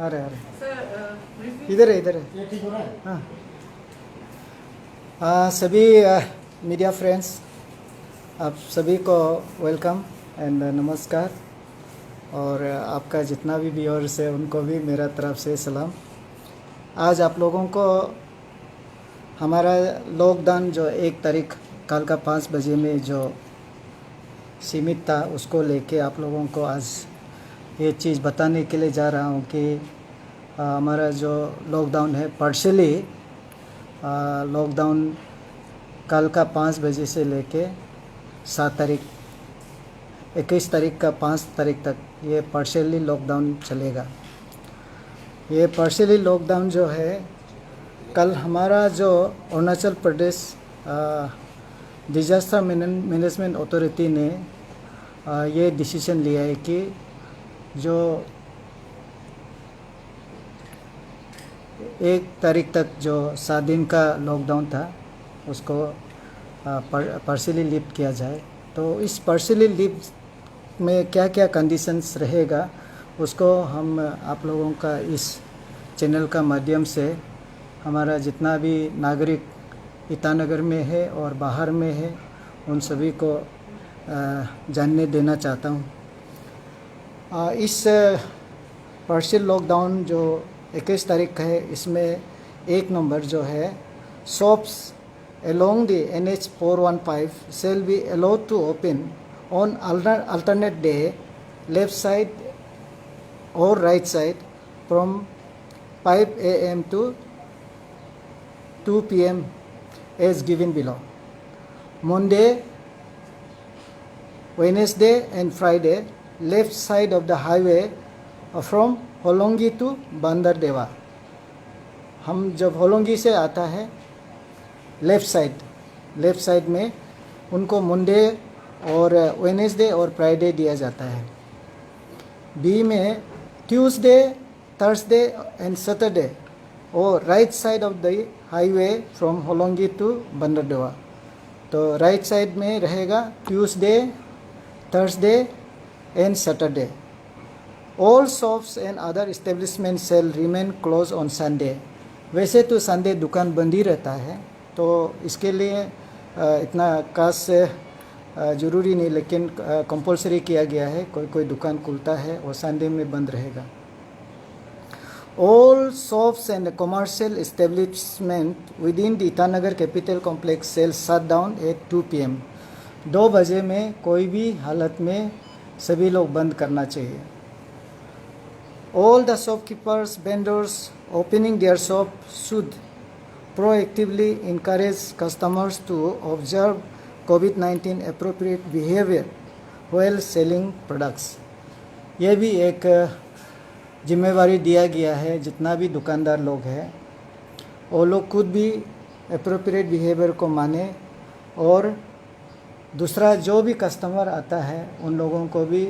आ रहे आ रहे सर इधर है इधर है। ये ठीक हो रहा है? हाँ सभी मीडिया फ्रेंड्स, आप सभी को वेलकम एंड नमस्कार। और आपका जितना भी व्यूअर्स है उनको भी मेरा तरफ से सलाम। आज आप लोगों को हमारा लॉकडाउन जो 1 तारीख कल का 5 बजे में जो सीमित था उसको लेके आप लोगों को आज ये चीज़ बताने के लिए जा रहा हूँ कि हमारा जो लॉकडाउन है पार्शियली लॉकडाउन कल का 5 बजे से लेके 7 तारीख 21 तारीख का 5 तारीख तक ये पार्शियली लॉकडाउन चलेगा। ये पार्शियली लॉकडाउन जो है कल हमारा जो Arunachal Pradesh disaster management authority ने ये डिसीजन लिया है कि जो 1 तारीख तक जो 7 दिन का लॉकडाउन था उसको पार्शियली लिफ्ट किया जाए। तो इस पार्शियली लिफ्ट में क्या क्या कंडीशंस रहेगा उसको हम आप लोगों का इस चैनल का माध्यम से हमारा जितना भी नागरिक ईटानगर में है और बाहर में है उन सभी को जानने देना चाहता हूँ। इस पार्शियल लॉकडाउन जो 21 तारीख का है इसमें 1 नंबर जो है shops along the NH 415 shall be allowed to open on alternate day left side or right side from 5 a.m. to 2 p.m. as given below. Monday, Wednesday and Friday left side of the highway from Hollongi to Banderdewa. हम जब होलोंगी से आता है left side में उनको Monday और Wednesday और Friday दिया जाता है। बी में ट्यूसडे, थर्सडे एंड सैटरडे और right side of the highway from Hollongi to Banderdewa. तो राइट साइड में रहेगा Tuesday, Thursday and Saturday. All shops and other establishment shall remain close on Sunday. वैसे तो संडे दुकान बंद ही रहता है तो इसके लिए इतना खास ज़रूरी नहीं, लेकिन कंपलसरी किया गया है। कोई दुकान खुलता है और संडे में बंद रहेगा। All shops and commercial establishment within the Itanagar capital complex shall shut down at 2 PM। 2 बजे में कोई भी हालत में सभी लोग बंद करना चाहिए। All the shopkeepers, vendors opening their shop should proactively encourage customers to observe COVID-19 appropriate behavior while selling products। ये भी एक जिम्मेवारी दिया गया है। जितना भी दुकानदार लोग हैं वो लोग खुद भी appropriate behavior को माने और दूसरा जो भी कस्टमर आता है उन लोगों को भी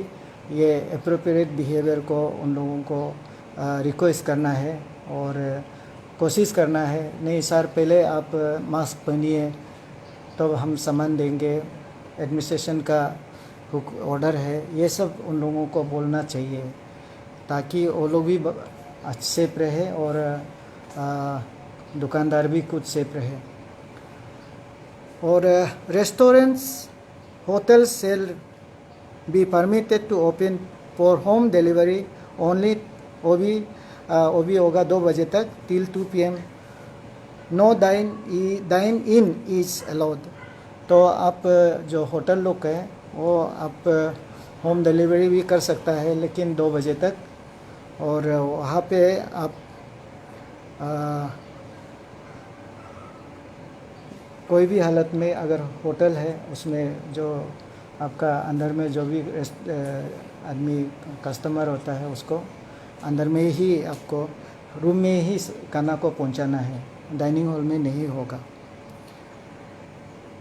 ये अप्रोप्रिएट बिहेवियर को उन लोगों को रिक्वेस्ट करना है और कोशिश करना है। नहीं सर पहले आप मास्क पहनिए तो हम सामान देंगे, एडमिनिस्ट्रेशन का ऑर्डर है, ये सब उन लोगों को बोलना चाहिए ताकि वो लोग भी सेफ रहे और दुकानदार भी खुद सेफ रहे। और restaurants, hotels shall be permitted to open for home delivery only। वो भी होगा 2 बजे तक till 2 PM। No dine in is allowed। तो आप जो होटल लोग हैं वो आप होम डिलीवरी भी कर सकता है लेकिन 2 बजे तक। और वहाँ पे आप कोई भी हालत में अगर होटल है उसमें जो आपका अंदर में जो भी आदमी कस्टमर होता है उसको अंदर में ही आपको रूम में ही खाना को पहुंचाना है, डाइनिंग हॉल में नहीं होगा।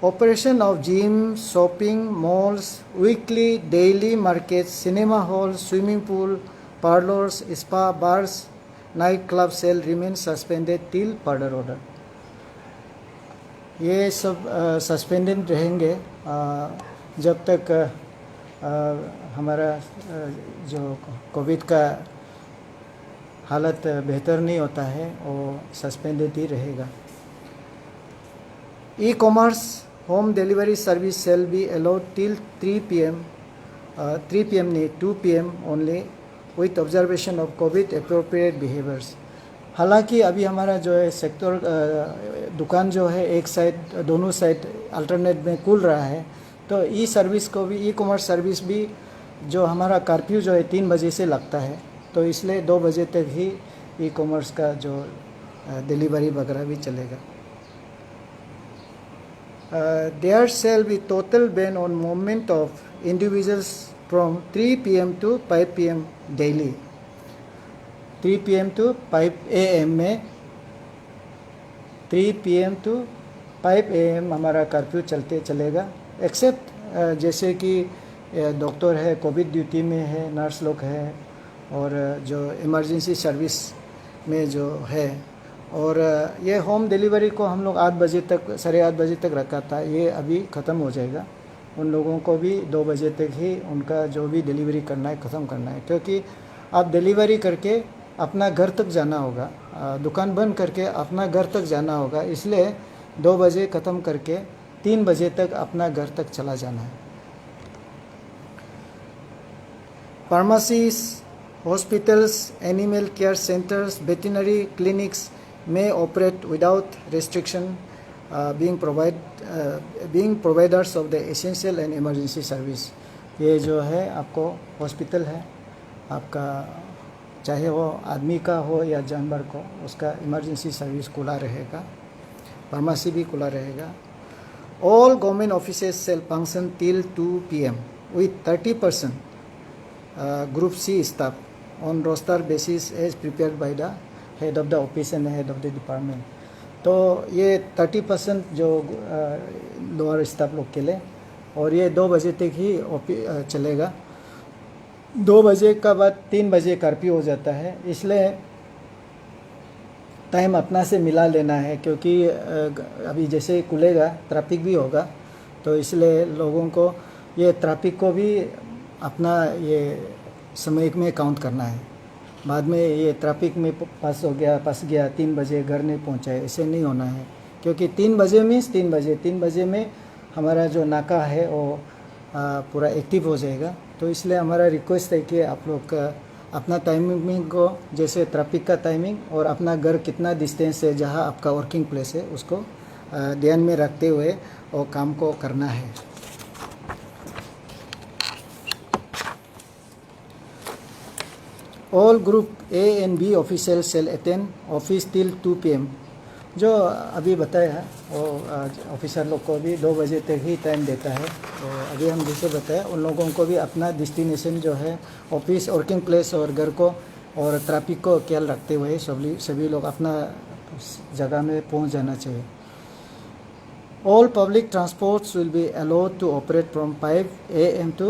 Operation of gym, shopping malls, weekly daily market, cinema hall, swimming pool, parlours, spa, bars, night club shall remain suspended till further order. ये सब सस्पेंडेड रहेंगे जब तक हमारा जो कोविड का हालत बेहतर नहीं होता है वो सस्पेंडेड ही रहेगा। E-commerce home delivery service shall be allowed till 3 p.m. 3 p.m. नहीं 2 p.m. only with observation of COVID appropriate behaviors। हालांकि अभी हमारा जो है सेक्टर दुकान जो है एक साइड दोनों साइड अल्टरनेट में खुल रहा है, तो ई सर्विस को भी ई-कॉमर्स सर्विस भी जो हमारा कर्फ्यू जो है 3 बजे से लगता है, तो इसलिए 2 बजे तक ही ई-कॉमर्स का जो डिलीवरी वगैरह भी चलेगा। There shall be total ban on movement of individuals from 3 p.m. to 5 p.m. daily। 3 p.m. to 5 a.m. में 3 p.m. to 5 a.m. हमारा कर्फ्यू चलेगा, एक्सेप्ट जैसे कि डॉक्टर है, कोविड ड्यूटी में है, नर्स लोग है, और जो इमरजेंसी सर्विस में जो है। और ये होम डिलीवरी को हम लोग 8 बजे तक 8:30 बजे तक रखा था, ये अभी ख़त्म हो जाएगा। उन लोगों को भी 2 बजे तक ही उनका जो भी डिलीवरी करना है ख़त्म करना है, क्योंकि आप डिलीवरी करके अपना घर तक जाना होगा, दुकान बंद करके अपना घर तक जाना होगा, इसलिए 2 बजे ख़त्म करके 3 बजे तक अपना घर तक चला जाना है। Pharmacies, hospitals, animal care centres, veterinary clinics may operate without restriction, being providers of the essential and emergency service। ये जो है आपको हॉस्पिटल है आपका, चाहे वो आदमी का हो या जानवर को, उसका इमरजेंसी सर्विस खुला रहेगा, फार्मेसी भी खुला रहेगा। All government offices shall function till 2 p.m. with 30% group C staff on roster basis as prepared by the head of the office and head of the department. तो ये 30% जो लोअर स्टाफ लोग के लिए, और ये 2 बजे तक ही चलेगा। 2 बजे का बाद 3 बजे कर्फ्यू हो जाता है, इसलिए टाइम अपना से मिला लेना है, क्योंकि अभी जैसे खुलेगा ट्रैफिक भी होगा, तो इसलिए लोगों को ये ट्रैफिक को भी अपना ये समय में काउंट करना है। बाद में ये ट्रैफिक में फंस गया 3 बजे घर नहीं पहुंचा, ऐसे नहीं होना है, क्योंकि 3 बजे मीन्स 3 बजे में हमारा जो नाका है वो पूरा एक्टिव हो जाएगा। तो इसलिए हमारा रिक्वेस्ट है कि आप लोग अपना टाइमिंग को, जैसे ट्रैफिक का टाइमिंग और अपना घर कितना डिस्टेंस है जहां आपका वर्किंग प्लेस है, उसको ध्यान में रखते हुए वो काम को करना है। All group A and B officials shall attend office till 2 p.m। जो अभी बताया वो ऑफिसर लोग को भी 2 बजे तक ही टाइम देता है। तो अभी हम जैसे बताया उन लोगों को भी अपना डेस्टिनेशन जो है ऑफिस, वर्किंग प्लेस और घर को और ट्रैफिक को ख्याल रखते हुए सभी लोग अपना जगह में पहुंच जाना चाहिए। All public transports will be allowed to operate from 5 a.m. to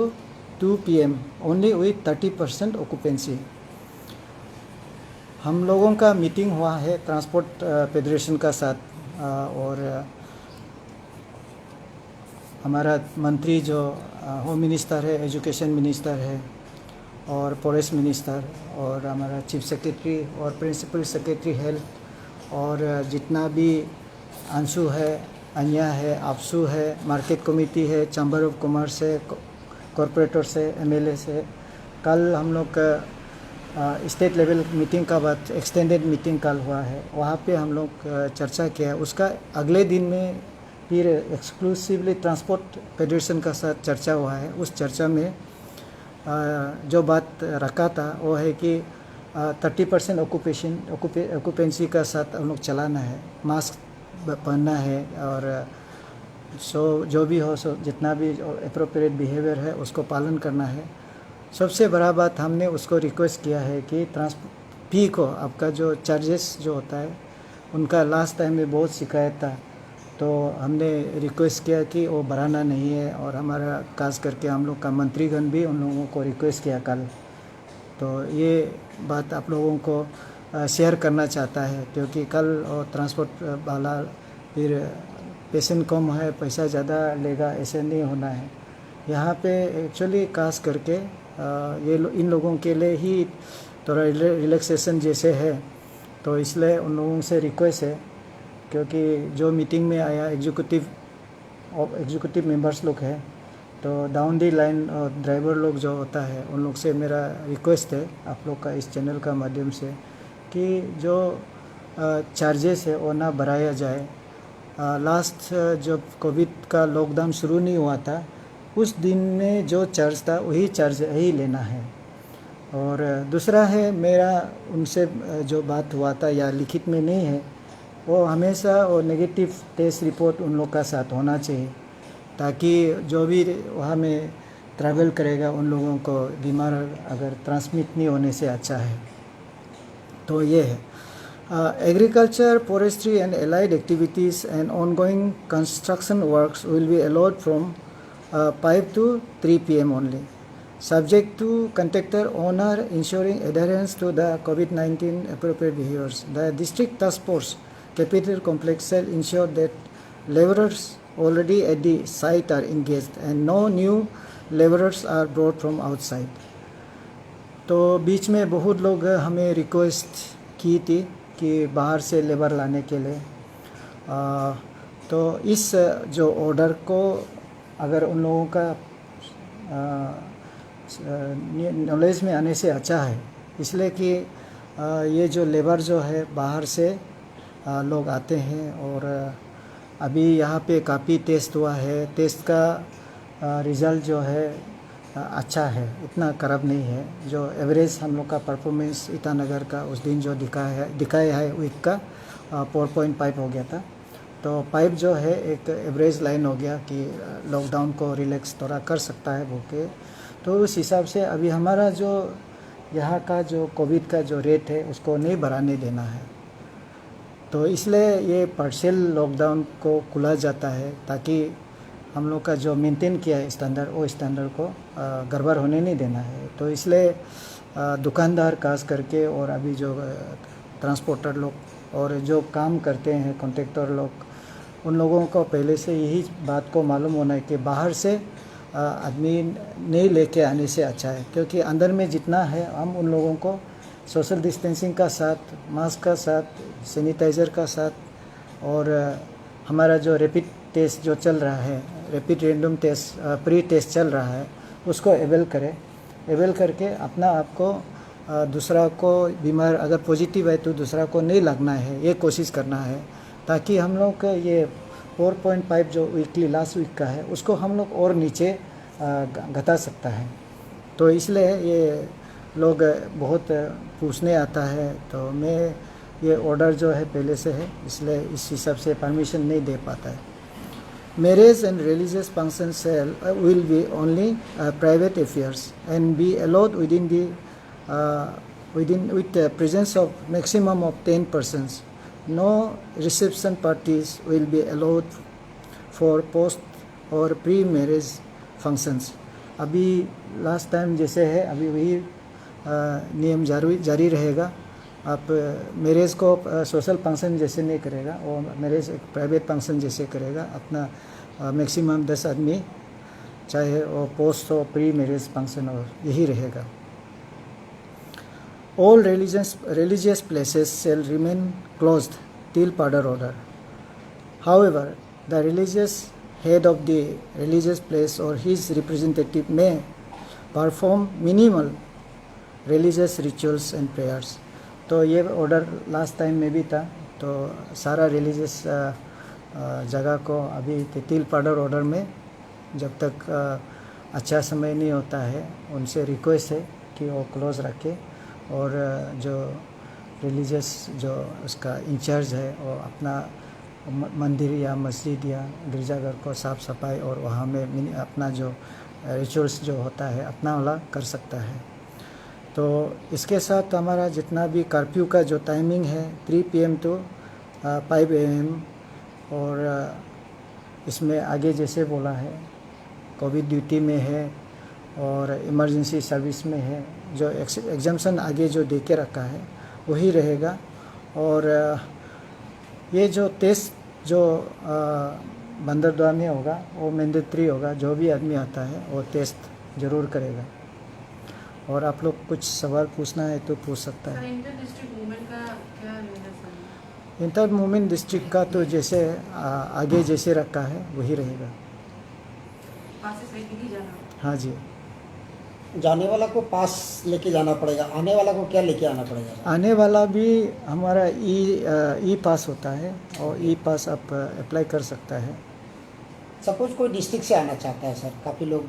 2 p.m. only with 30% occupancy। हम लोगों का मीटिंग हुआ है ट्रांसपोर्ट फेडरेशन का साथ, और हमारा मंत्री जो होम मिनिस्टर है, एजुकेशन मिनिस्टर है, और फॉरेस्ट मिनिस्टर, और हमारा चीफ सेक्रेटरी और प्रिंसिपल सेक्रेटरी हेल्थ, और जितना भी अंशु है, अन्या है, आपसू है, मार्केट कमेटी है, चैम्बर ऑफ कॉमर्स है, कॉरपोरेटर से, एमएलए से। कल हम लोग का स्टेट लेवल मीटिंग का बाद एक्सटेंडेड मीटिंग कल हुआ है, वहाँ पे हम लोग चर्चा किया। उसका अगले दिन में फिर एक्सक्लूसिवली ट्रांसपोर्ट फेडरेशन का साथ चर्चा हुआ है। उस चर्चा में जो बात रखा था वो है कि 30% ऑक्यूपेंसी का साथ हम लोग चलाना है, मास्क पहनना है, और जो भी हो जितना भी एप्रोप्रिएट बिहेवियर है उसको पालन करना है। सबसे बड़ा बात हमने उसको रिक्वेस्ट किया है कि फी को, आपका जो चार्जेस जो होता है उनका लास्ट टाइम में बहुत शिकायत था, तो हमने रिक्वेस्ट किया कि वो बढ़ाना नहीं है। और हमारा खास करके हम लोग का मंत्रीगण भी उन लोगों को रिक्वेस्ट किया कल, तो ये बात आप लोगों को शेयर करना चाहता है, क्योंकि कल ट्रांसपोर्ट वाला फिर पेशेंट कम है पैसा ज़्यादा लेगा, ऐसे नहीं होना है। यहाँ पे एक्चुअली खास करके इन लोगों के लिए ही थोड़ा रिलैक्सेशन जैसे है, तो इसलिए उन लोगों से रिक्वेस्ट है, क्योंकि जो मीटिंग में आया एग्जीक्यूटिव मेंबर्स लोग हैं, तो डाउन दी लाइन ड्राइवर लोग जो होता है उन लोग से मेरा रिक्वेस्ट है आप लोग का इस चैनल का माध्यम से कि जो चार्जेस है वो ना बढ़ाया जाए। लास्ट जब कोविड का लॉकडाउन शुरू नहीं हुआ था उस दिन में जो चार्ज था वही चार्ज ही लेना है। और दूसरा है मेरा उनसे जो बात हुआ था या लिखित में नहीं है, वो हमेशा वो नेगेटिव टेस्ट रिपोर्ट उन लोग का साथ होना चाहिए, ताकि जो भी वहाँ में ट्रैवल करेगा उन लोगों को बीमार अगर ट्रांसमिट नहीं होने से अच्छा है। तो ये है agriculture, forestry and allied activities and ongoing construction works will be allowed from 5 to 3 p.m. only, subject to contractor owner ensuring adherence to the COVID-19 appropriate behaviors. The district task force capital complex shall ensure that laborers already at the site are engaged and no new laborers are brought from outside. तो बीच में बहुत लोग हमें request की थी कि बाहर से लेबर लाने के लिए, तो इस जो ऑर्डर को अगर उन लोगों का नॉलेज में आने से अच्छा है, इसलिए कि ये जो लेबर जो है बाहर से लोग आते हैं और अभी यहाँ पे काफ़ी टेस्ट हुआ है, टेस्ट का रिज़ल्ट जो है अच्छा है, इतना खराब नहीं है। जो एवरेज हम लोग का परफॉर्मेंस ईटानगर का उस दिन जो दिखाया है वीक का 4.5 हो गया था। तो 5 जो है एक एवरेज लाइन हो गया कि लॉकडाउन को रिलैक्स थोड़ा कर सकता है भूखे। तो उस हिसाब से अभी हमारा जो यहाँ का जो कोविड का जो रेट है उसको नहीं बढ़ाने देना है। तो इसलिए ये पार्शियल लॉकडाउन को खुला जाता है, ताकि हम लोग का जो मेंटेन किया है स्टैंडर्ड, वो स्टैंडर्ड को गड़बड़ होने नहीं देना है। तो इसलिए दुकानदार खास करके और अभी जो ट्रांसपोर्टर लोग और जो काम करते हैं कॉन्ट्रैक्टर लोग, उन लोगों को पहले से यही बात को मालूम होना है कि बाहर से आदमी नहीं लेके आने से अच्छा है, क्योंकि अंदर में जितना है हम उन लोगों को सोशल डिस्टेंसिंग का साथ, मास्क का साथ, सैनिटाइज़र का साथ और हमारा जो रैपिड टेस्ट जो चल रहा है, rapid random test pre test चल रहा है, उसको अवेल करके अपना आप को दूसरा को बीमार अगर पॉजिटिव है तो दूसरा को नहीं लगना है, ये कोशिश करना है, ताकि हम लोग का ये 4.5 जो वीकली लास्ट वीक का है उसको हम लोग और नीचे घटा सकता है। तो इसलिए ये लोग बहुत पूछने आता है, तो मैं ये ऑर्डर जो है पहले से है, इसलिए इस हिसाब से परमिशन नहीं दे पाता है। Marriage and religious function shall will be only private affairs and be allowed with the presence of maximum of 10 persons. No reception parties will be allowed for post और प्री मैरिज फंक्शंस। अभी last time जैसे है अभी वही नियम जारी रहेगा। आप मैरिज को सोशल फंक्शन जैसे नहीं करेगा, वो मैरिज एक प्राइवेट फंक्शन जैसे करेगा। अपना मैक्सिमम 10 आदमी, चाहे वो पोस्ट हो प्री मैरिज फंक्शन हो, यही रहेगा। All religious places shall remain closed till further order. However, the religious head of the religious place or his representative may perform minimal religious rituals and prayers. तो ये order last time में भी था, तो सारा रिलीजियस जगह को अभी तिल फर्दर ऑर्डर में जब तक अच्छा समय नहीं होता है उनसे रिक्वेस्ट है कि वो क्लोज रखे, और जो रिलीजियस जो उसका इंचार्ज है वो अपना मंदिर या मस्जिद या गिरजाघर को साफ़ सफाई और वहाँ में अपना जो रिचुअल्स जो होता है अपना वाला कर सकता है। तो इसके साथ हमारा जितना भी कर्फ्यू का जो टाइमिंग है 3 PM to 5 AM, और इसमें आगे जैसे बोला है कोविड ड्यूटी में है और इमरजेंसी सर्विस में है, जो एग्जाम्शन आगे जो दे के रखा है वही रहेगा। और ये जो टेस्ट जो बंदरद्वार में होगा वो मैंडेटरी होगा, जो भी आदमी आता है वो टेस्ट ज़रूर करेगा। और आप लोग कुछ सवाल पूछना है तो पूछ सकता है। इंटर डिस्ट्रिक्ट मूवमेंट का क्या रहेगा सर? इंटर मूवमेंट डिस्ट्रिक्ट का तो जैसे आगे जैसे रखा है वही रहेगा। पासेस लेके ही जाना? हाँ जी। जाने वाला को पास लेके जाना पड़ेगा, आने वाला को क्या लेके आना पड़ेगा? आने वाला भी हमारा ई पास होता है और ई पास आप अप्लाई कर सकता है। सपोज कोई डिस्ट्रिक्ट से आना चाहता है सर, काफ़ी लोग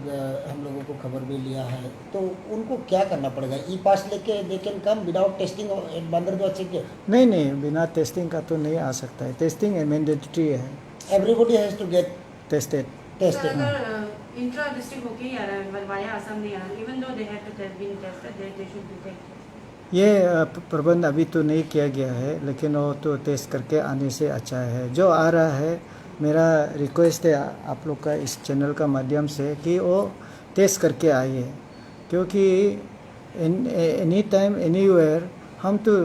हम लोगों को खबर भी लिया है, तो उनको क्या करना पड़ेगा? ई पास लेके they can come without testing बंदर दो अच्छे के? नहीं, बिना टेस्टिंग का तो नहीं आ सकता है। टेस्टिंग मैंडेटरी है। Everybody has to get tested. Sir अगर इंट्रा डिस्ट्रिक्ट होके ही आ रहा है वाया आसाम नहीं आ रहा, even though they have to been tested they should be tested. ये प्रबंध अभी तो नहीं किया गया है, लेकिन वो तो टेस्ट करके आने से अच्छा है। जो आ रहा है, मेरा रिक्वेस्ट है आप लोग का इस चैनल का माध्यम से कि वो टेस्ट करके आइए, क्योंकि एनी टाइम एनीवेयर हम तो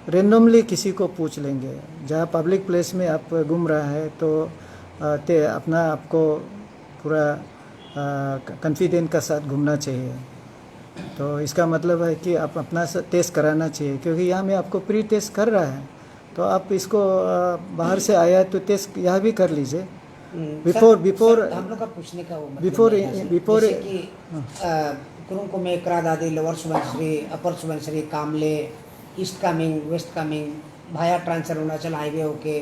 रेंडमली किसी को पूछ लेंगे। जहाँ पब्लिक प्लेस में आप घूम रहा है तो अपना आपको पूरा कॉन्फिडेंस का साथ घूमना चाहिए। तो इसका मतलब है कि आप अपना टेस्ट कराना चाहिए, क्योंकि यहाँ में आपको प्री टेस्ट कर रहा है, तो आप इसको बाहर से आया तो टेस्ट यहाँ भी कर लीजिए। बिफोर हम लोग का पूछने का वो बिफोर कुरुंग को में क्रा दादी, लोअर सुबनसरी, अपर सुबनसरी, कामले, ईस्ट कामिंग, वेस्ट कामिंग, भाया ट्रांसफर अरुणाचल हाईवे होके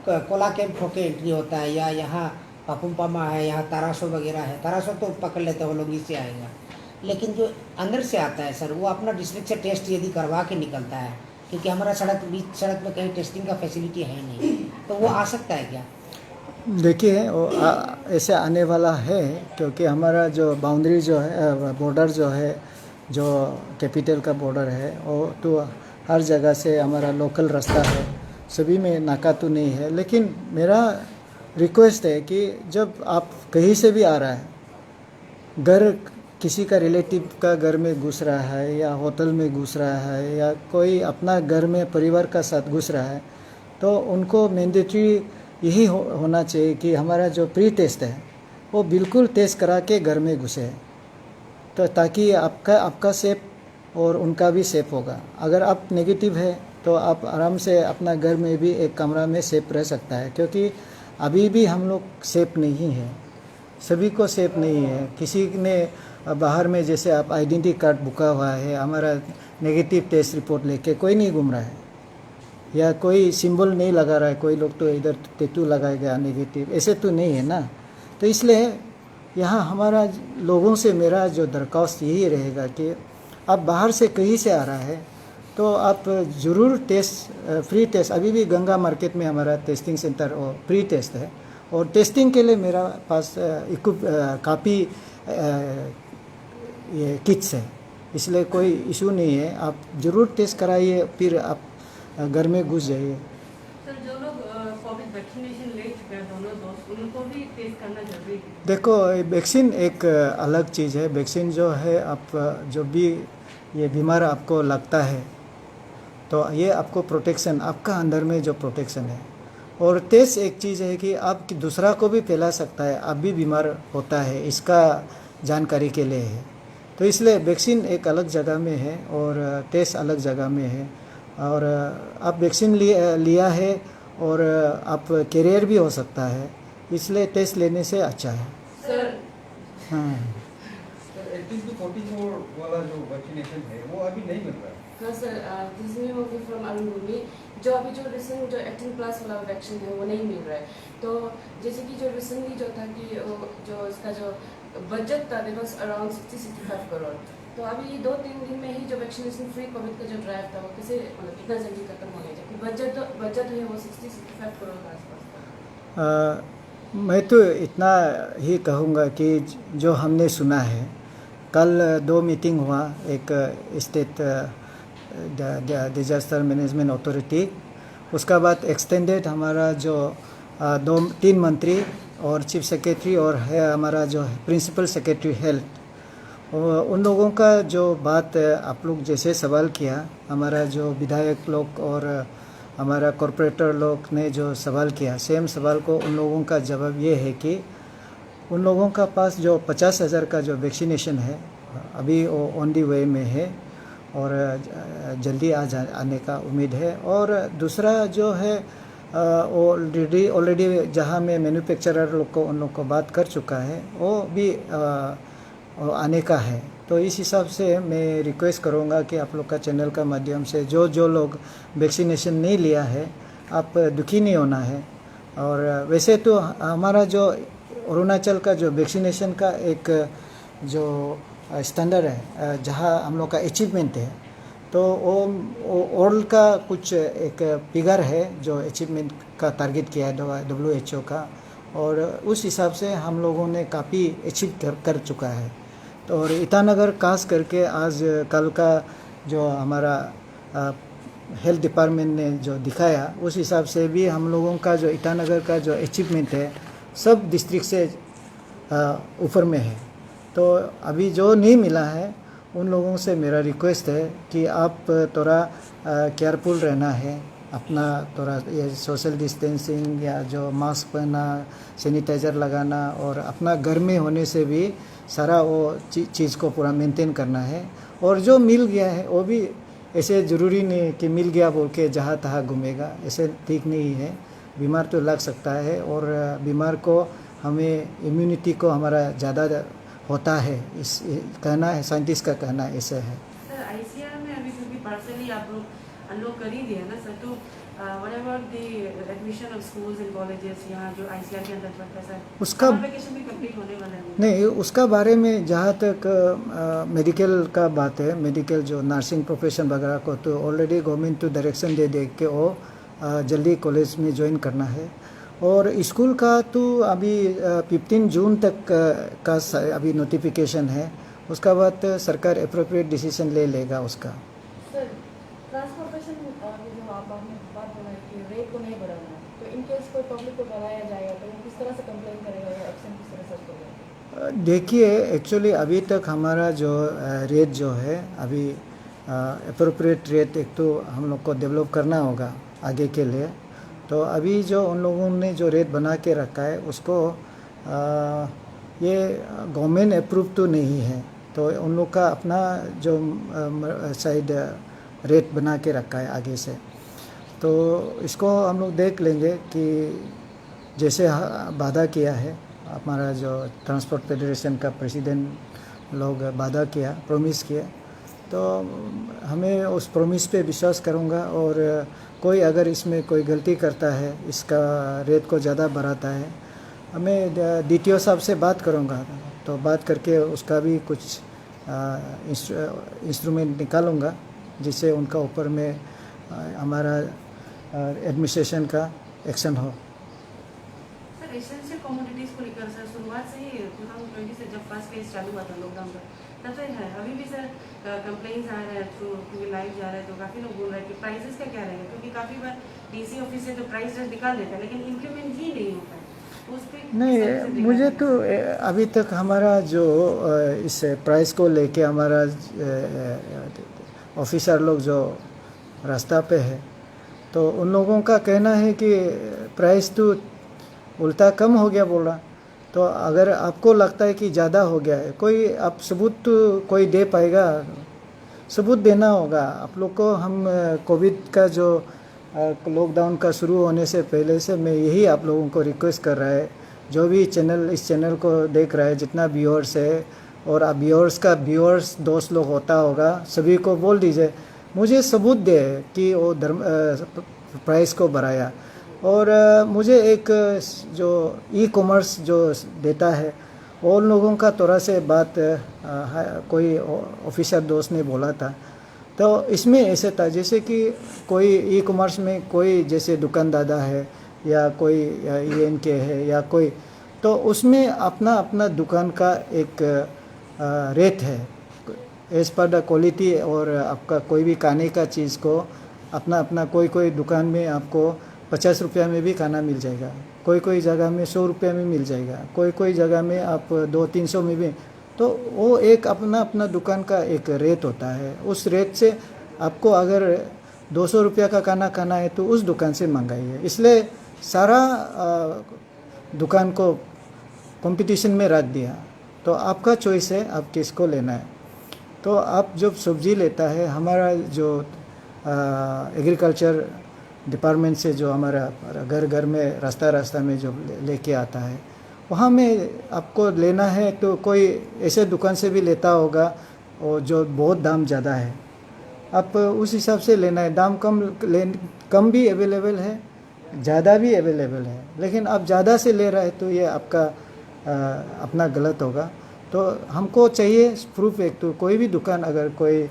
कोला कैंप होके एंट्री होता है, या यहाँ पापुमपामा है, यहाँ तारासो वगैरह है। तारासो तो पकड़ लेते हैं वो लोग, इससे आएगा। लेकिन जो अंदर से आता है सर, वो अपना डिस्ट्रिक्ट से टेस्ट यदि करवा के निकलता है, क्योंकि हमारा बीच सड़क में कहीं टेस्टिंग का फैसिलिटी है नहीं, तो वो आ सकता है क्या? देखिए, वो ऐसे आने वाला है, क्योंकि हमारा जो बाउंड्री जो है, बॉर्डर जो है, जो कैपिटल का बॉर्डर है, वो तो हर जगह से हमारा लोकल रास्ता है, सभी में नाका तो नहीं है। लेकिन मेरा रिक्वेस्ट है कि जब आप कहीं से भी आ रहा है, घर किसी का रिलेटिव का घर में घुस रहा है, या होटल में घुस रहा है, या कोई अपना घर में परिवार का साथ घुस रहा है, तो उनको मैंडेटरी यही होना चाहिए कि हमारा जो प्री टेस्ट है वो बिल्कुल टेस्ट करा के घर में घुसे, तो ताकि आपका सेफ और उनका भी सेफ होगा। अगर आप नेगेटिव है तो आप आराम से अपना घर में भी एक कमरा में सेफ रह सकता है, क्योंकि अभी भी हम लोग सेफ नहीं है, सभी को सेफ नहीं है। किसी ने बाहर में जैसे आप आइडेंटिटी कार्ड बुका हुआ है, हमारा नेगेटिव टेस्ट रिपोर्ट लेके कोई नहीं घूम रहा है, या कोई सिंबल नहीं लगा रहा है। कोई लोग तो इधर टैटू लगाएगा नेगेटिव, ऐसे तो नहीं है ना। तो इसलिए यहाँ हमारा लोगों से मेरा जो दरख्वास्त यही रहेगा कि आप बाहर से कहीं से आ रहा है तो आप ज़रूर टेस्ट, फ्री टेस्ट, अभी भी गंगा मार्केट में हमारा टेस्टिंग सेंटर और फ्री टेस्ट है, और टेस्टिंग के लिए मेरा पास काफ़ी ये किट्स है, इसलिए कोई इशू नहीं है। आप ज़रूर टेस्ट कराइए, फिर आप घर में घुस जाइए। सर जो लोग कोविड वैक्सीनेशन ले चुके हैं दोनों डोज, उनको भी टेस्ट करना जरूरी है? देखो, वैक्सीन एक अलग चीज़ है। वैक्सीन जो है, आप जो भी ये बीमार आपको लगता है तो ये आपको प्रोटेक्शन, आपका अंदर में जो प्रोटेक्शन है। और टेस्ट एक चीज़ है कि आप दूसरा को भी फैला सकता है, आप भी बीमार होता है, इसका जानकारी के लिए है। तो इसलिए वैक्सीन एक अलग जगह में है और टेस्ट अलग जगह में है। और आप वैक्सीन लिया है और आप कैरियर भी हो सकता है, इसलिए टेस्ट लेने से अच्छा है। सर हाँ 18 to 44 वाला जो वैक्सीनेशन है वो अभी नहीं मिल रहा है। हाँ sir, this is working from Arunbhumi. जो अभी जो रिसेंट जो 18+ वाला वैक्सीन है वो नहीं मिल रहा है। तो जैसे कि जो रिसेंटली जो था कि जो इसका जो बजट था दैट वाज अराउंड 60-65 करोड़। तो अभी 2-3 दिन में ही जो वैक्सीनेशन फ्री कोविड का जो ड्राइव था वो कैसे मतलब इतना जल्दी खत्म हो गया, जबकि बजट है वो 60-65 करोड़ के आसपास था। मैं तो इतना ही कहूँगा कि जो हमने सुना है, कल 2 मीटिंग हुआ, एक स्टेट डिजास्टर मैनेजमेंट अथॉरिटी, उसका बाद एक्सटेंडेड हमारा जो 2-3 मंत्री और चीफ सेक्रेटरी और है हमारा जो प्रिंसिपल सेक्रेटरी हेल्थ, उन लोगों का जो बात आप लोग जैसे सवाल किया, हमारा जो विधायक लोग और हमारा कॉरपोरेटर लोग ने जो सवाल किया, सेम सवाल को उन लोगों का जवाब ये है कि उन लोगों का पास जो 50,000 का जो वैक्सीनेशन है अभी वो ऑन दी वे में है और जल्दी आने का उम्मीद है। और दूसरा जो है ऑलरेडी जहाँ मैं मैन्युफैक्चरर लोग को उन लोग को बात कर चुका है, वो भी आने का है। तो इस हिसाब से मैं रिक्वेस्ट करूँगा कि आप लोग का चैनल का माध्यम से जो लोग वैक्सीनेशन नहीं लिया है, आप दुखी नहीं होना है। और वैसे तो हमारा जो अरुणाचल का जो वैक्सीनेशन का एक जो स्टैंडर्ड है, जहाँ हम लोग का अचीवमेंट है, तो वो वर्ल्ड का कुछ एक फिगर है जो अचीवमेंट का टारगेट किया है WHO का, और उस हिसाब से हम लोगों ने काफ़ी अचीव कर चुका है। तो और ईटानगर खास करके आज कल का जो हमारा हेल्थ डिपार्टमेंट ने जो दिखाया, उस हिसाब से भी हम लोगों का जो ईटानगर का जो अचीवमेंट है सब डिस्ट्रिक्ट से ऊपर में है। तो अभी जो नहीं मिला है उन लोगों से मेरा रिक्वेस्ट है कि आप थोड़ा केयरफुल रहना है, अपना थोड़ा ये सोशल डिस्टेंसिंग या जो मास्क पहनना, सैनिटाइज़र लगाना, और अपना घर में होने से भी सारा वो चीज़ को पूरा मेंटेन करना है। और जो मिल गया है वो भी ऐसे ज़रूरी नहीं कि मिल गया बोल के जहाँ तहाँ घूमेगा, ऐसे ठीक नहीं है। बीमार तो लग सकता है, और बीमार को हमें इम्यूनिटी को हमारा ज़्यादा होता है, इस कहना है, साइंटिस्ट का कहना ऐसे है। सर ICR में अभी क्योंकि पार्सली आप लोग अनलॉक कर ही दिया ना सर, तो what about the admission of schools and colleges यहाँ जो ICR के अंदर पड़ता है सर, उसका एप्लीकेशन भी कंप्लीट होने वाला है? नहीं, उसका बारे में जहाँ तक मेडिकल का बात है, मेडिकल जो नर्सिंग प्रोफेशन वगैरह को तो ऑलरेडी गवर्नमेंट तो डायरेक्शन दे के वो जल्दी कॉलेज में ज्वाइन करना है। और स्कूल का तो अभी 15 जून तक का अभी नोटिफिकेशन है, उसका बाद सरकार अप्रोप्रिएट डिसीजन ले लेगा उसका। सर ट्रांसपोर्टेशन जो आपने बात बोला कि रेट को नहीं बढ़ाना है, तो इन केस कोई पब्लिक को बढ़ाया जाएगा तो वो किस तरह से कंप्लेन करेगा या एक्शन किस तरह से करेगा? देखिए, एक्चुअली अभी तक हमारा जो रेट जो है अभी अप्रोप्रिएट रेट एक तो हम लोग को डेवलप करना होगा आगे के लिए। तो अभी जो उन लोगों ने जो रेट बना के रखा है उसको ये गवर्नमेंट अप्रूव तो नहीं है, तो उन लोग का अपना जो साइड रेट बना के रखा है आगे से। तो इसको हम लोग देख लेंगे कि जैसे वादा किया है हमारा जो ट्रांसपोर्ट फेडरेशन का प्रेसिडेंट लोग वादा किया, प्रॉमिस किया, तो हमें उस प्रॉमिस पे विश्वास करूँगा। और कोई अगर इसमें कोई गलती करता है, इसका रेट को ज़्यादा बढ़ाता है, हमें DTO साहब से बात करूँगा, तो बात करके उसका भी कुछ इंस्ट्रूमेंट निकालूँगा जिससे उनका ऊपर में हमारा एडमिनिस्ट्रेशन का एक्शन हो। सर एसेंशियल कमोडिटीज़ को लेकर सर शुरुआत से ही 2020 से जब फर्स्ट फेज चालू हुआ था लॉकडाउन का, तब से है अभी भी सर कंप्लेंट्स आ रहे हैं थ्रू लाइव जा रहे हैं, तो काफ़ी लोग बोल रहे हैं कि प्राइसेस का क्या रहेगा, क्योंकि काफ़ी बार DC ऑफिस से तो प्राइस जस्ट निकाल देता है लेकिन इंप्लीमेंट ही नहीं होता है। उस पर नहीं, मुझे तो अभी तक हमारा जो इस प्राइस को लेके हमारा ऑफिसर लोग जो रास्ता पे है, तो उन लोगों का कहना है कि प्राइस तो उल्टा कम हो गया बोला। तो अगर आपको लगता है कि ज़्यादा हो गया है, कोई आप सबूत तो कोई दे पाएगा, सबूत देना होगा आप लोग को। हम कोविड का जो लॉकडाउन का शुरू होने से पहले से मैं यही आप लोगों को रिक्वेस्ट कर रहा है, जो भी चैनल इस चैनल को देख रहा है, जितना व्यूअर्स है, और आप व्यूअर्स दोस्त लोग होता होगा, सभी को बोल दीजिए मुझे सबूत दे कि वो प्राइस को बढ़ाया। और मुझे एक जो ई-कॉमर्स जो देता है उन लोगों का थोड़ा से बात कोई ऑफिसर दोस्त ने बोला था, तो इसमें ऐसे था जैसे कि कोई ई-कॉमर्स में कोई जैसे दुकानदार है या कोई ENK है या कोई, तो उसमें अपना अपना दुकान का एक रेट है एज पर द क्वालिटी। और आपका कोई भी खाने का चीज़ को अपना अपना, कोई दुकान में आपको 50 रुपया में भी खाना मिल जाएगा, कोई जगह में 100 रुपया में मिल जाएगा, कोई जगह में आप 200-300 में भी। तो वो एक अपना अपना दुकान का एक रेट होता है, उस रेट से आपको अगर 200 रुपया का खाना है तो उस दुकान से मंगाइए। इसलिए सारा दुकान को कंपटीशन में रख दिया, तो आपका चॉइस है आप किसको लेना है। तो आप जब सब्जी लेता है, हमारा जो एग्रीकल्चर डिपार्टमेंट से जो हमारा घर घर में रास्ता में जो लेके आता है, वहाँ में आपको लेना है तो कोई ऐसे दुकान से भी लेता होगा और जो बहुत दाम ज़्यादा है, आप उस हिसाब से लेना है। दाम कम भी अवेलेबल है, ज़्यादा भी अवेलेबल है, लेकिन आप ज़्यादा से ले रहा है तो ये आपका अपना गलत होगा। तो हमको चाहिए प्रूफ। एक तो कोई भी दुकान अगर कोई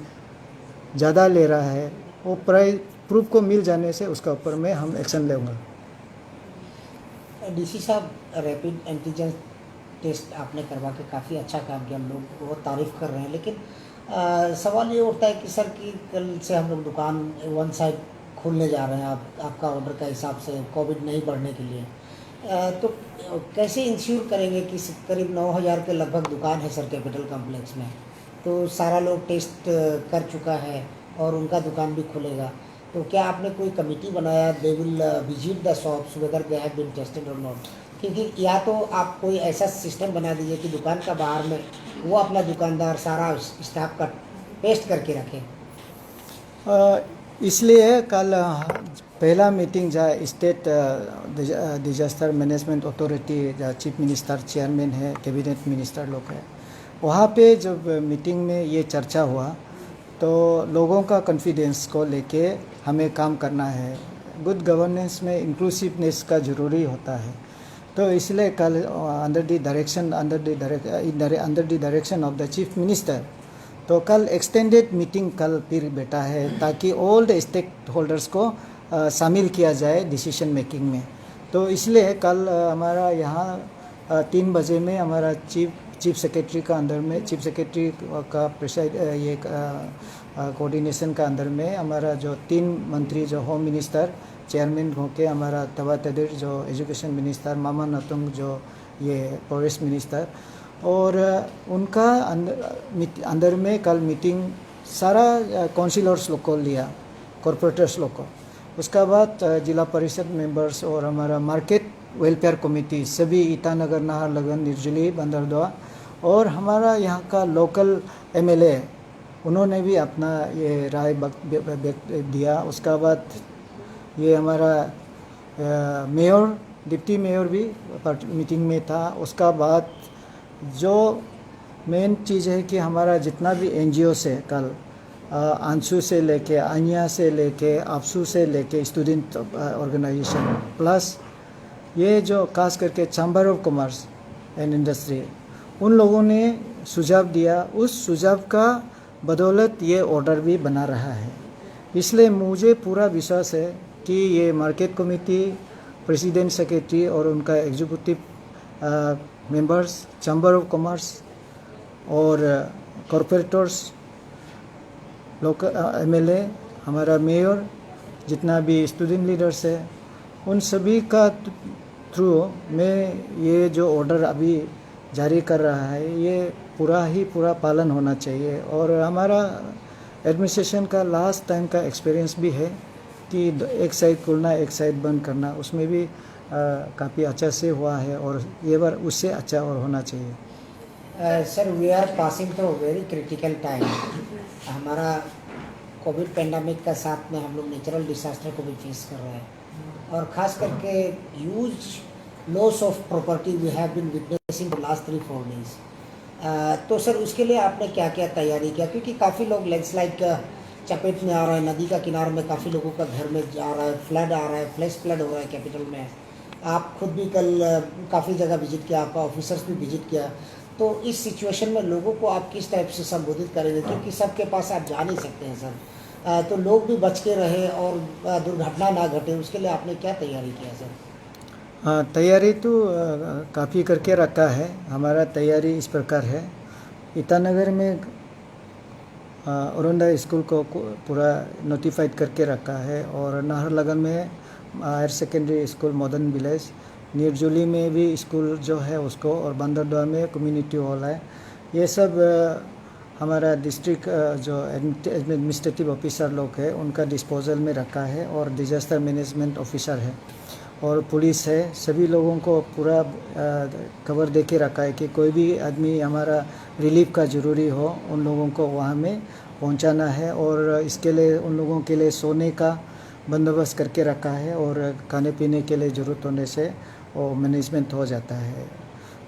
ज़्यादा ले रहा है, वो प्राइस प्रूफ को मिल जाने से उसका ऊपर में हम एक्शन लेंगे। डीसी साहब, रैपिड एंटीजन टेस्ट आपने करवा के काफ़ी अच्छा काम किया, हम लोग बहुत तारीफ़ कर रहे हैं, लेकिन सवाल ये उठता है कि सर कि कल से हम लोग दुकान वन साइड खोलने जा रहे हैं, आपका ऑर्डर का हिसाब से कोविड नहीं बढ़ने के लिए, तो कैसे इंश्योर करेंगे कि करीब 9000 के लगभग दुकान है सर कैपिटल कॉम्प्लेक्स में, तो सारा लोग टेस्ट कर चुका है और उनका दुकान भी खुलेगा, तो क्या आपने कोई कमेटी बनाया, they will visit the shops whether they have been tested और नॉट? क्योंकि या तो आप कोई ऐसा सिस्टम बना दीजिए कि दुकान का बाहर में वो अपना दुकानदार सारा स्टाफ का टेस्ट करके रखें। इसलिए कल पहला मीटिंग जहाँ स्टेट डिजास्टर मैनेजमेंट अथॉरिटी, जहाँ चीफ मिनिस्टर, चेयरमैन है, कैबिनेट मिनिस्टर लोग हैं, वहाँ पे जब मीटिंग में ये चर्चा हुआ तो लोगों का कॉन्फिडेंस को लेके हमें काम करना है। गुड गवर्नेंस में इंक्लूसिवनेस का ज़रूरी होता है, तो इसलिए कल under the direction of the chief minister, तो कल एक्सटेंडेड मीटिंग कल फिर बैठा है ताकि ऑल द स्टेक होल्डर्स को शामिल किया जाए डिसीजन मेकिंग में। तो इसलिए कल हमारा यहाँ 3 बजे में हमारा चीफ सेक्रेटरी का अंदर में, चीफ सेक्रेटरी का प्रेसाइड ये कोऑर्डिनेशन का अंदर में हमारा जो 3 मंत्री, जो होम मिनिस्टर चेयरमैन होके, हमारा तवा तेदिर जो एजुकेशन मिनिस्टर, मामा नतुंग जो ये फॉरेस्ट मिनिस्टर, और उनका अंदर में कल मीटिंग सारा काउंसिलर्स लोग को लिया, कॉरपोरेटर्स लोग को। उसका बाद जिला परिषद मेंबर्स और हमारा मार्केट वेलफेयर कमेटी सभी ईटानगर, नाहरलगुन, निर्जली, बंदरदोआ और हमारा यहाँ का लोकल एमएलए, उन्होंने भी अपना ये राय दिया। उसका बाद ये हमारा मेयर, डिप्टी मेयर भी मीटिंग में था। उसका बाद जो मेन चीज़ है कि हमारा जितना भी एनजीओ से कल आंसू से लेके, आनिया से लेके, आपसू से लेके, स्टूडेंट ऑर्गेनाइजेशन प्लस ये जो खास करके chamber of commerce and industry, उन लोगों ने सुझाव दिया। उस सुझाव का बदौलत ये ऑर्डर भी बना रहा है। इसलिए मुझे पूरा विश्वास है कि ये मार्केट कमेटी, प्रेसिडेंट, सेक्रेटरी और उनका executive members, chamber of commerce और कॉरपोरेटर्स, लोकल एमएलए, हमारा मेयर, जितना भी स्टूडेंट लीडर्स है, उन सभी का थ्रू में ये जो ऑर्डर अभी जारी कर रहा है ये पूरा पालन होना चाहिए। और हमारा एडमिनिस्ट्रेशन का लास्ट टाइम का एक्सपीरियंस भी है कि एक साइड खोलना, एक साइड बंद करना, उसमें भी काफ़ी अच्छा से हुआ है और ये बार उससे अच्छा और होना चाहिए। Sir, we are passing through very critical time. हमारा कोविड पेंडेमिक का साथ में हम लोग नेचुरल डिसास्टर को भी फेस कर रहे हैं और ख़ास करके huge loss of property we have been witnessing the last 3-4 days. तो सर, उसके लिए आपने क्या क्या तैयारी किया? क्योंकि काफ़ी लोग लैंडस्लाइड का चपेट में आ रहे हैं, नदी का किनारे में काफ़ी लोगों का घर में जा रहा है, फ्लड आ रहा है, फ्लैश फ्लड हो रहा है कैपिटल में। आप खुद भी कल काफ़ी जगह विजिट किया, आपका ऑफिसर्स भी विजिट किया, तो इस सिचुएशन में लोगों को आप किस टाइप से संबोधित करेंगे? क्योंकि सबके पास आप जा नहीं सकते हैं सर, तो लोग भी बच के रहे और दुर्घटना ना घटे, उसके लिए आपने क्या तैयारी किया सर? हाँ, तैयारी तो काफ़ी करके रखा है। हमारा तैयारी इस प्रकार है, ईटानगर में औरंडा स्कूल को पूरा नोटिफाइड करके रखा है और नाहरलगुन में higher secondary school modern village, Nirjuli में भी स्कूल जो है उसको, और बंदरदोआ में कम्युनिटी हॉल है। ये सब हमारा डिस्ट्रिक्ट जो एडमिनिस्ट्रेटिव ऑफिसर लोग हैं उनका डिस्पोजल में रखा है और डिजास्टर मैनेजमेंट ऑफिसर है और पुलिस है, सभी लोगों को पूरा खबर दे के रखा है कि कोई भी आदमी हमारा रिलीफ का ज़रूरी हो उन लोगों को वहाँ में पहुँचाना है। और इसके लिए उन लोगों के लिए सोने का बंदोबस्त करके रखा है और खाने पीने के लिए ज़रूरत होने से वो मैनेजमेंट हो जाता है।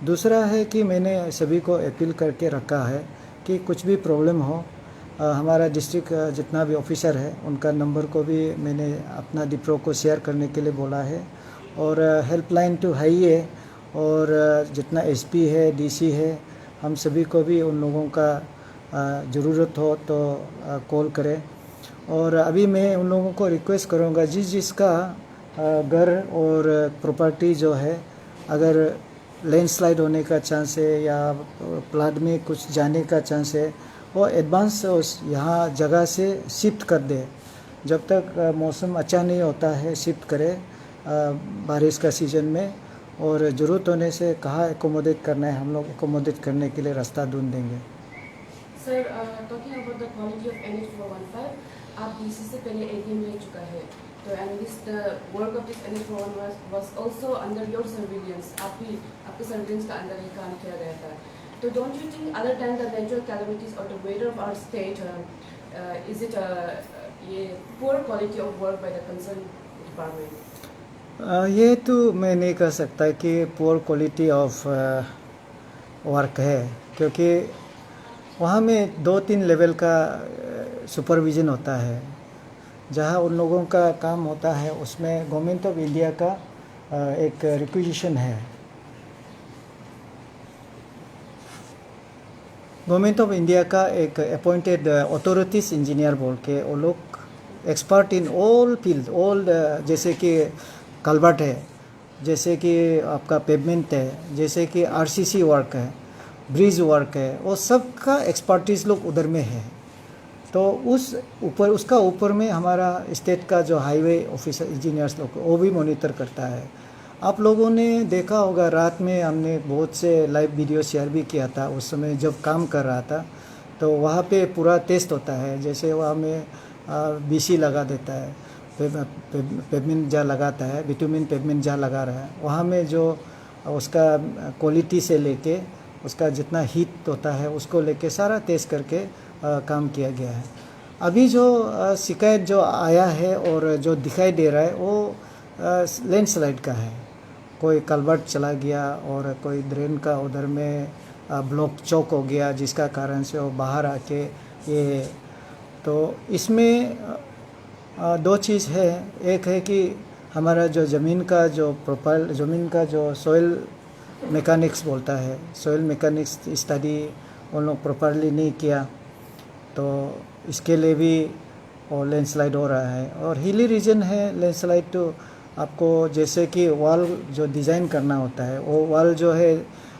दूसरा है कि मैंने सभी को अपील करके रखा है कि कुछ भी प्रॉब्लम हो, हमारा डिस्ट्रिक्ट जितना भी ऑफिसर है उनका नंबर को भी मैंने अपना डिप्रो को शेयर करने के लिए बोला है। और हेल्पलाइन टू हाईवे और जितना एसपी है, डीसी है, हम सभी को भी उन लोगों का ज़रूरत हो तो कॉल करें। और अभी मैं उन लोगों को रिक्वेस्ट करूँगा जिसका घर और प्रॉपर्टी जो है अगर लैंडस्लाइड होने का चांस है या फ्लड में कुछ जाने का चांस है वो एडवांस उस यहाँ जगह से शिफ्ट कर दे। जब तक मौसम अच्छा नहीं होता है शिफ्ट करे बारिश का सीज़न में। और ज़रूरत होने से कहाँ एकोमोडेट करना है हम लोग एकोमोडेट करने के लिए रास्ता ढूंढ देंगे। Sir, talking about the quality of NH415, आप डीसी से पहले एटीएम ले चुका है, तो and this the work of this NH415 was also under your surveillance, आपके सर्विलेंस का अंदर ही काम किया गया था। तो don't you think other than the natural calamities और the weather of our state, is it ये poor quality of work by the concern department? ये तो मैं नहीं कह सकता कि पुअर क्वालिटी ऑफ वर्क है, क्योंकि वहाँ में 2-3 लेवल का सुपरविज़न होता है। जहाँ उन लोगों का काम होता है उसमें गवर्नमेंट ऑफ इंडिया का एक रिक्विजिशन है। गवर्नमेंट ऑफ इंडिया का एक अपॉइंटेड अथॉरिटीज़ इंजीनियर बोल के वो लोग एक्सपर्ट इन ऑल फील्ड, जैसे कि कल्वर्ट है, जैसे कि आपका पेवमेंट है, जैसे कि आरसीसी वर्क है, ब्रिज वर्क है, वो सब का एक्सपर्टीज़ लोग उधर में है। तो उसका ऊपर में हमारा स्टेट का जो हाईवे ऑफिसर इंजीनियर्स लोग वो भी मॉनिटर करता है। आप लोगों ने देखा होगा रात में हमने बहुत से लाइव वीडियो शेयर भी किया था। उस समय जब काम कर रहा था तो वहाँ पे पूरा टेस्ट होता है, जैसे वहाँ में बीसी लगा देता है, पेवमेंट जहाँ लगाता है, बिटुमिन पेवमेंट जहाँ लगा रहा है, वहाँ में जो उसका क्वालिटी से लेके उसका जितना हीट होता है उसको लेके सारा टेस्ट करके काम किया गया है। अभी जो शिकायत जो आया है और जो दिखाई दे रहा है वो लैंडस्लाइड का है। कोई कल्वर्ट चला गया और कोई ड्रेन का उधर में ब्लॉक चौक हो गया, जिसका कारण से वो बाहर आके ये। तो इसमें 2 चीज़ है। एक है कि हमारा जो ज़मीन का जो प्रोफाइल, ज़मीन का जो सॉइल मैकेनिक्स बोलता है, सॉइल मैकेनिक्स स्टडी उन लोग प्रॉपरली नहीं किया, तो इसके लिए भी वो लैंडस्लाइड हो रहा है। और हिली रीजन है लैंडस्लाइड, तो आपको जैसे कि वॉल जो डिज़ाइन करना होता है वो वॉल जो है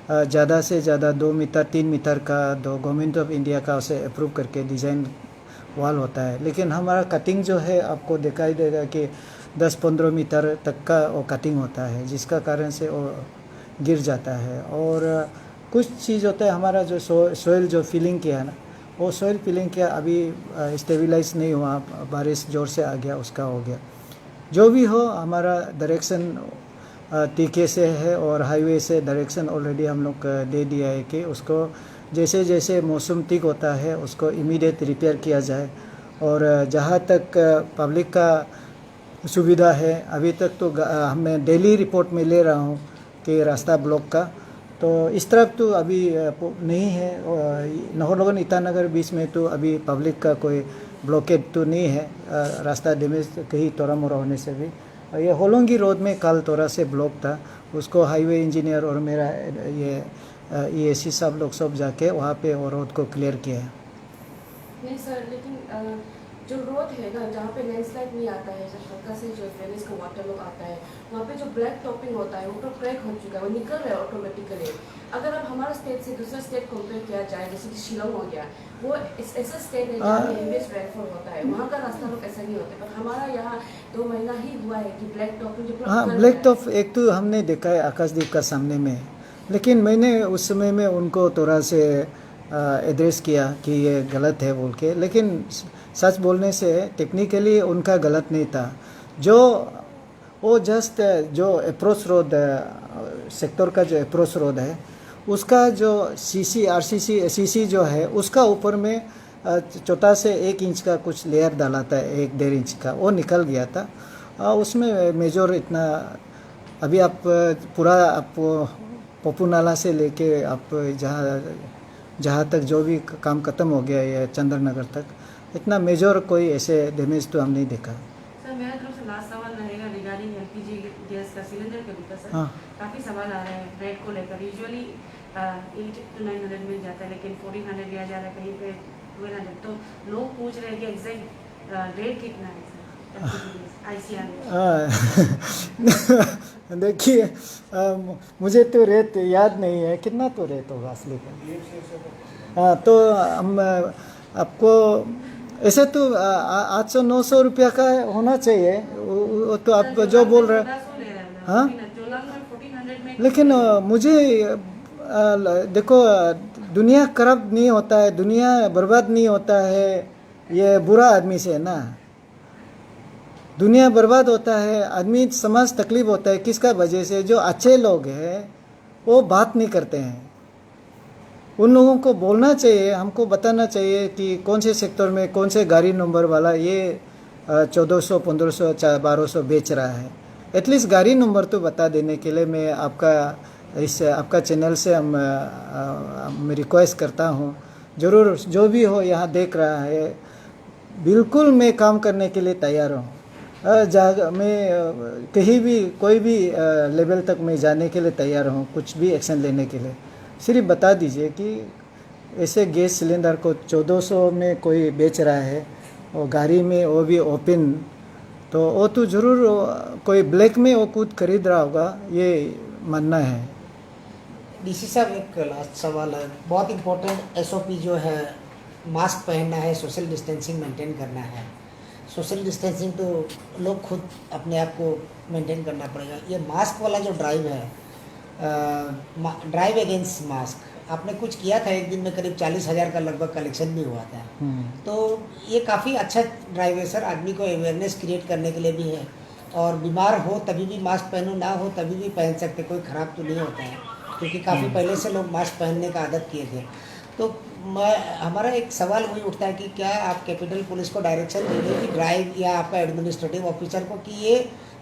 ज़्यादा से ज़्यादा 2 मीटर 3 मीटर का गवर्नमेंट ऑफ इंडिया का उसे अप्रूव करके डिज़ाइन वॉल होता है। लेकिन हमारा कटिंग जो है आपको दिखाई देगा कि 10-15 मीटर तक का वो कटिंग होता है, जिसका कारण से वो गिर जाता है। और कुछ चीज़ होता है हमारा जो सोइल जो फिलिंग किया ना, वो सोइल फिलिंग किया अभी स्टेबलाइज नहीं हुआ, बारिश ज़ोर से आ गया, उसका हो गया। जो भी हो, हमारा डायरेक्शन टीके से है और हाईवे से डायरेक्शन ऑलरेडी हम लोग दे दिया है कि उसको जैसे जैसे मौसम ठीक होता है उसको इमीडिएट रिपेयर किया जाए। और जहाँ तक पब्लिक का सुविधा है, अभी तक तो मैं डेली रिपोर्ट में ले रहा हूँ कि रास्ता ब्लॉक का, तो इस तरफ तो अभी नहीं है। नाहरलगुन ईटानगर बीच में तो अभी पब्लिक का कोई ब्लॉकेट तो नहीं है, रास्ता डैमेज कहीं तोड़ा मोड़ा होने से भी। ये होलोंगी रोड में कल थोड़ा से ब्लॉक था, उसको हाईवे इंजीनियर और मेरा ये EAC सब लोग सब जाके वहाँ पे वो रोड को क्लियर किया है। नहीं सर, लेकिन जो रोड है ना जहाँ पे लैंडस्लाइड नहीं आता है, जब हल्का से जो ड्रेनेज का वाटर लोग आता है, वहाँ पे जो ब्लैक टॉपिंग होता है वो तो क्रैक हो चुका है, वो निकल रहा है ऑटोमेटिकली। अगर अब हमारा स्टेट से दूसरा स्टेट कंपेयर किया जाए, जैसे कि शिलोंग हो गया, वो ऐसा स्टेट है जहाँ हेवीएस्ट रेनफॉल होता है, वहाँ का रास्ता लोग ऐसा नहीं होता। पर हमारा यहाँ 2 महीना ही हुआ है कि ब्लैक टॉपिंग जो हाँ, ब्लैक टॉप एक तो हमने देखा है आकाशदीप का सामने में, लेकिन मैंने उस समय में उनको थोड़ा से एड्रेस किया कि ये गलत है बोल के। लेकिन सच बोलने से टेक्निकली उनका गलत नहीं था। जो वो जस्ट जो अप्रोच रोड सेक्टर का जो अप्रोच रोड है उसका जो सीसी जो है उसका ऊपर में छोटा से 1 इंच का कुछ लेयर डाला था, 1-1.5 इंच का, वो निकल गया था। उसमें मेजर इतना अभी आप पूरा आप पप्पू नाला से लेके आप जहाँ तक जो भी काम ख़त्म हो गया है चंद्र नगर तक, इतना मेजर कोई ऐसे डैमेज तो हम नहीं देखा। सर मेरा तरफ से लास्ट सवाल रहेगा रिगार्डिंग एलपीजी गैस का सिलेंडर के ऊपर सर। हाँ। काफ़ी सवाल आ रहे हैं रेट को लेकर। यूजुअली 8 to 900 मिल जाता है, लेकिन 1400 दिया जा रहा है, कहीं पे 1200। तो लोग पूछ रहे हैं कि एग्जैक्ट रेट कितना है सर ICR में? देखिए मुझे तो रेट याद नहीं है, कितना तो रेट होगा असली का। हाँ, तो हम आपको ऐसे तो 800-900 रुपया का होना चाहिए, वो तो आप जो बोल रहे हैं। हाँ, लेकिन मुझे देखो दुनिया खराब नहीं होता है, दुनिया बर्बाद नहीं होता है ये बुरा आदमी से ना। दुनिया बर्बाद होता है, आदमी समाज तकलीफ होता है किसका वजह से? जो अच्छे लोग हैं वो बात नहीं करते हैं। उन लोगों को बोलना चाहिए, हमको बताना चाहिए कि कौन से सेक्टर में कौन से गाड़ी नंबर वाला ये 1400, 1500, 1200 बेच रहा है। एटलीस्ट गाड़ी नंबर तो बता देने के लिए मैं आपका चैनल से मैं रिक्वेस्ट करता हूँ। ज़रूर जो भी हो यहाँ देख रहा है, बिल्कुल मैं काम करने के लिए तैयार हूँ। मैं कहीं भी कोई भी लेवल तक मैं जाने के लिए तैयार हूँ, कुछ भी एक्शन लेने के लिए। सिर्फ बता दीजिए कि ऐसे गैस सिलेंडर को 1400 में कोई बेच रहा है और गाड़ी में वो भी ओपन, तो वो तो ज़रूर कोई ब्लैक में वो खुद खरीद रहा होगा, ये मानना है। डीसी साहब एक लास्ट सवाल है, बहुत इम्पोर्टेंट SOP जो है, मास्क पहनना है, सोशल डिस्टेंसिंग मेंटेन करना है। सोशल डिस्टेंसिंग तो लोग खुद अपने आप को मेंटेन करना पड़ेगा। ये मास्क वाला जो ड्राइव है, ड्राइव अगेंस्ट मास्क, आपने कुछ किया था, एक दिन में करीब 40,000 का लगभग कलेक्शन भी हुआ था। तो ये काफ़ी अच्छा ड्राइव है सर, आदमी को अवेयरनेस क्रिएट करने के लिए भी है। और बीमार हो तभी भी मास्क पहनो, ना हो तभी भी पहन सकते, कोई ख़राब तो नहीं होता है, क्योंकि काफ़ी पहले से लोग मास्क पहनने का आदत किए थे। तो हमारा एक सवाल वही उठता है कि क्या आप कैपिटल पुलिस को डायरेक्शन देंगे कि ड्राइव या आपका एडमिनिस्ट्रेटिव ऑफिसर को कि ये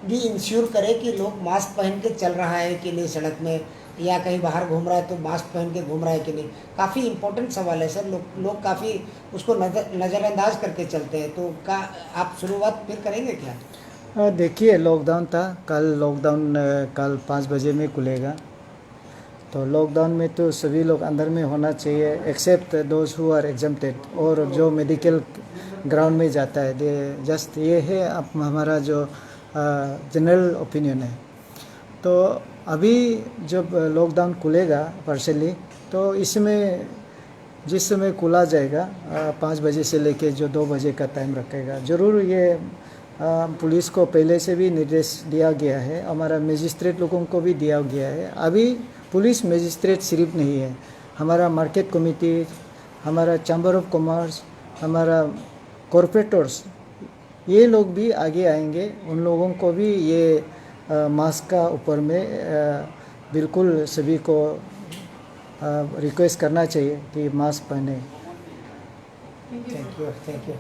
भी इंश्योर करे कि लोग मास्क पहन के चल रहा है कि नहीं सड़क में, या कहीं बाहर घूम रहा है तो मास्क पहन के घूम रहा है कि नहीं। काफ़ी इम्पोर्टेंट सवाल है सर, लोग काफ़ी उसको नज़रअंदाज करके चलते हैं। तो का आप शुरुआत फिर करेंगे क्या? देखिए लॉकडाउन था, कल 5 बजे में खुलेगा, तो लॉकडाउन में तो सभी लोग अंदर में होना चाहिए except those who are exempted, और जो मेडिकल ग्राउंड में जाता है दे जस्ट, ये है अब हमारा जो जनरल ओपिनियन है। तो अभी जब लॉकडाउन खुलेगा पार्शली, तो इसमें जिस समय खुला जाएगा 5 बजे से लेके जो 2 बजे का टाइम रखेगा, ज़रूर ये पुलिस को पहले से भी निर्देश दिया गया है, हमारा मजिस्ट्रेट लोगों को भी दिया गया है। अभी पुलिस मजिस्ट्रेट सिर्फ नहीं है, हमारा मार्केट कमेटी, हमारा चैम्बर ऑफ कॉमर्स, हमारा कॉरपोरेटर्स, ये लोग भी आगे आएंगे। उन लोगों को भी ये मास्क का ऊपर में बिल्कुल सभी को रिक्वेस्ट करना चाहिए कि मास्क पहने। Thank you.